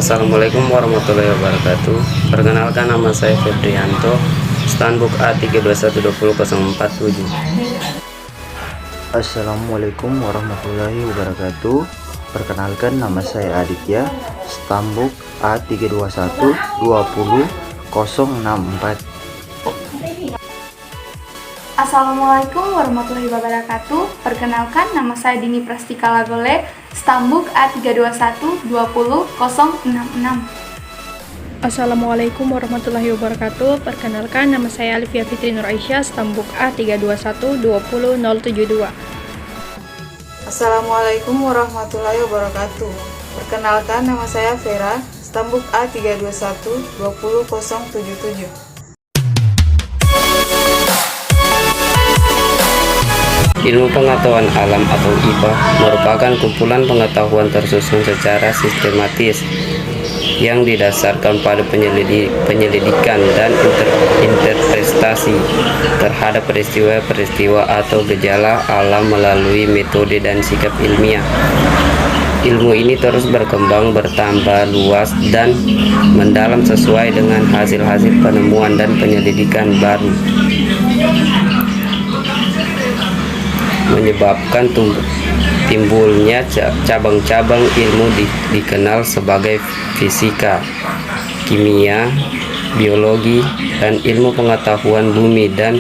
Assalamualaikum warahmatullahi wabarakatuh. Perkenalkan, nama saya Febrianto, Stanbook A3212047. Assalamualaikum warahmatullahi wabarakatuh. Perkenalkan, nama saya Aditya, Stanbook A3212064. Assalamualaikum warahmatullahi wabarakatuh. Perkenalkan, nama saya Dini Prastika Lagole, Stanbook A3212066. Assalamualaikum warahmatullahi wabarakatuh. Perkenalkan, nama saya Alifia Fitri Nur Aisyah, Stanbook A3212072. Assalamualaikum warahmatullahi wabarakatuh. Perkenalkan, nama saya Vera, Stanbook A3212077. Ilmu pengetahuan alam atau IPA merupakan kumpulan pengetahuan tersusun secara sistematis yang didasarkan pada penyelidikan dan interpretasi terhadap peristiwa-peristiwa atau gejala alam melalui metode dan sikap ilmiah. Ilmu ini terus berkembang, bertambah luas dan mendalam sesuai dengan hasil-hasil penemuan dan penyelidikan baru, menyebabkan timbulnya cabang-cabang ilmu dikenal sebagai fisika, kimia, biologi, dan ilmu pengetahuan bumi dan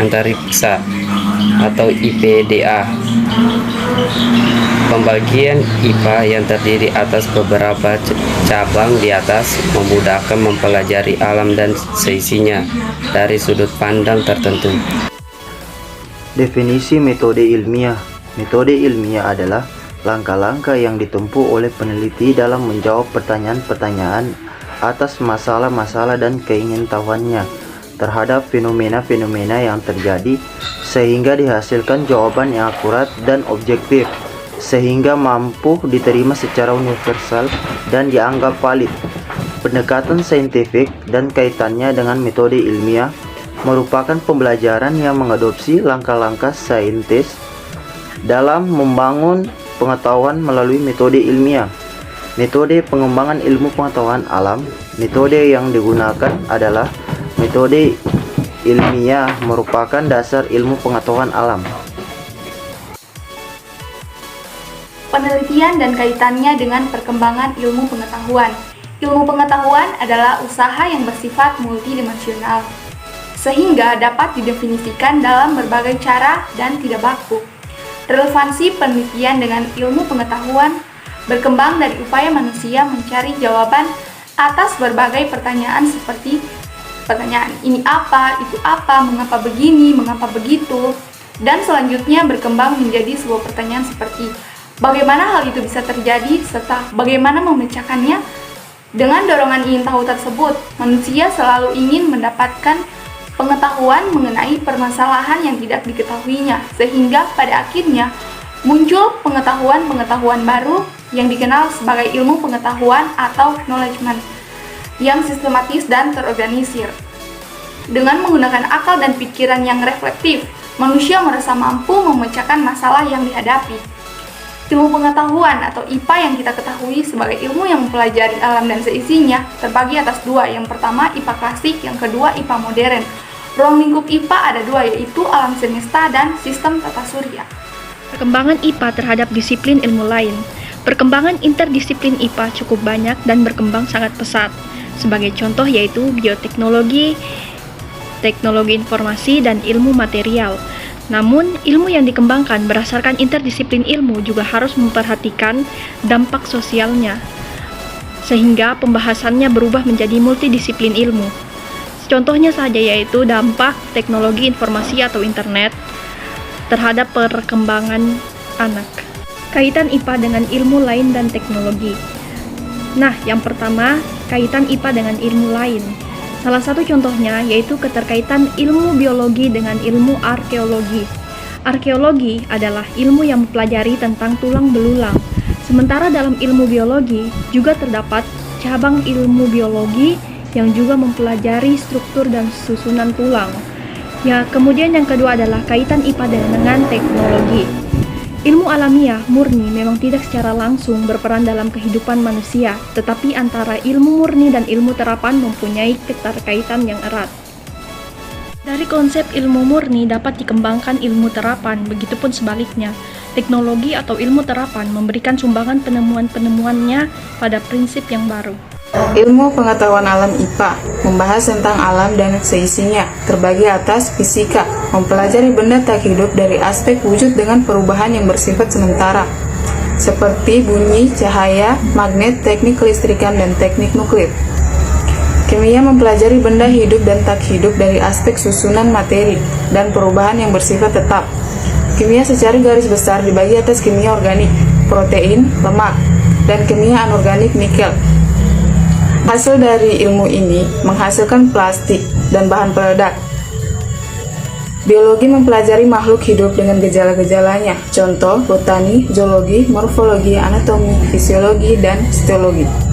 antariksa atau IPDA. Pembagian IPA yang terdiri atas beberapa cabang di atas memudahkan mempelajari alam dan seisinya dari sudut pandang tertentu. Definisi metode ilmiah. Metode ilmiah adalah langkah-langkah yang ditempuh oleh peneliti dalam menjawab pertanyaan-pertanyaan atas masalah-masalah dan keingintahuannya terhadap fenomena-fenomena yang terjadi, sehingga dihasilkan jawaban yang akurat dan objektif, sehingga mampu diterima secara universal dan dianggap valid. Pendekatan saintifik dan kaitannya dengan metode ilmiah merupakan pembelajaran yang mengadopsi langkah-langkah saintis dalam membangun pengetahuan melalui metode ilmiah. Metode pengembangan ilmu pengetahuan alam. Metode yang digunakan adalah metode ilmiah, merupakan dasar ilmu pengetahuan alam. Penelitian dan kaitannya dengan perkembangan ilmu pengetahuan. Ilmu pengetahuan adalah usaha yang bersifat multidimensional, sehingga dapat didefinisikan dalam berbagai cara dan tidak baku. Relevansi penelitian dengan ilmu pengetahuan berkembang dari upaya manusia mencari jawaban atas berbagai pertanyaan seperti pertanyaan ini apa, itu apa, mengapa begini, mengapa begitu, dan selanjutnya berkembang menjadi sebuah pertanyaan seperti bagaimana hal itu bisa terjadi serta bagaimana memecahkannya. Dengan dorongan ingin tahu tersebut, manusia selalu ingin mendapatkan pengetahuan mengenai permasalahan yang tidak diketahuinya, sehingga pada akhirnya muncul pengetahuan-pengetahuan baru yang dikenal sebagai ilmu pengetahuan atau knowledgement yang sistematis dan terorganisir. Dengan menggunakan akal dan pikiran yang reflektif, manusia merasa mampu memecahkan masalah yang dihadapi. Ilmu pengetahuan atau IPA yang kita ketahui sebagai ilmu yang mempelajari alam dan seisinya terbagi atas dua. Yang pertama IPA klasik, yang kedua IPA modern. Ruang lingkup IPA ada dua, yaitu alam semesta dan sistem tata surya. Perkembangan IPA terhadap disiplin ilmu lain. Perkembangan interdisiplin IPA cukup banyak dan berkembang sangat pesat. Sebagai contoh yaitu bioteknologi, teknologi informasi, dan ilmu material. Namun, ilmu yang dikembangkan berdasarkan interdisiplin ilmu juga harus memperhatikan dampak sosialnya, sehingga pembahasannya berubah menjadi multidisiplin ilmu. Contohnya saja yaitu dampak teknologi informasi atau internet terhadap perkembangan anak. Kaitan IPA dengan ilmu lain dan teknologi. Nah, yang pertama, kaitan IPA dengan ilmu lain. Salah satu contohnya yaitu keterkaitan ilmu biologi dengan ilmu arkeologi. Arkeologi adalah ilmu yang mempelajari tentang tulang belulang. Sementara dalam ilmu biologi juga terdapat cabang ilmu biologi yang juga mempelajari struktur dan susunan tulang. Ya, kemudian yang kedua adalah kaitan IPA dengan teknologi. Ilmu alamiah murni memang tidak secara langsung berperan dalam kehidupan manusia, tetapi antara ilmu murni dan ilmu terapan mempunyai keterkaitan yang erat. Dari konsep ilmu murni dapat dikembangkan ilmu terapan, begitupun sebaliknya. Teknologi atau ilmu terapan memberikan sumbangan penemuan-penemuannya pada prinsip yang baru. Ilmu pengetahuan alam IPA membahas tentang alam dan seisinya, terbagi atas fisika, mempelajari benda tak hidup dari aspek wujud dengan perubahan yang bersifat sementara, seperti bunyi, cahaya, magnet, teknik kelistrikan, dan teknik nuklir. Kimia mempelajari benda hidup dan tak hidup dari aspek susunan materi dan perubahan yang bersifat tetap. Kimia secara garis besar dibagi atas kimia organik, protein, lemak, dan kimia anorganik nikel. Hasil dari ilmu ini menghasilkan plastik dan bahan peledak. Biologi mempelajari makhluk hidup dengan gejala-gejalanya, contoh botani, zoologi, morfologi, anatomi, fisiologi, dan histologi.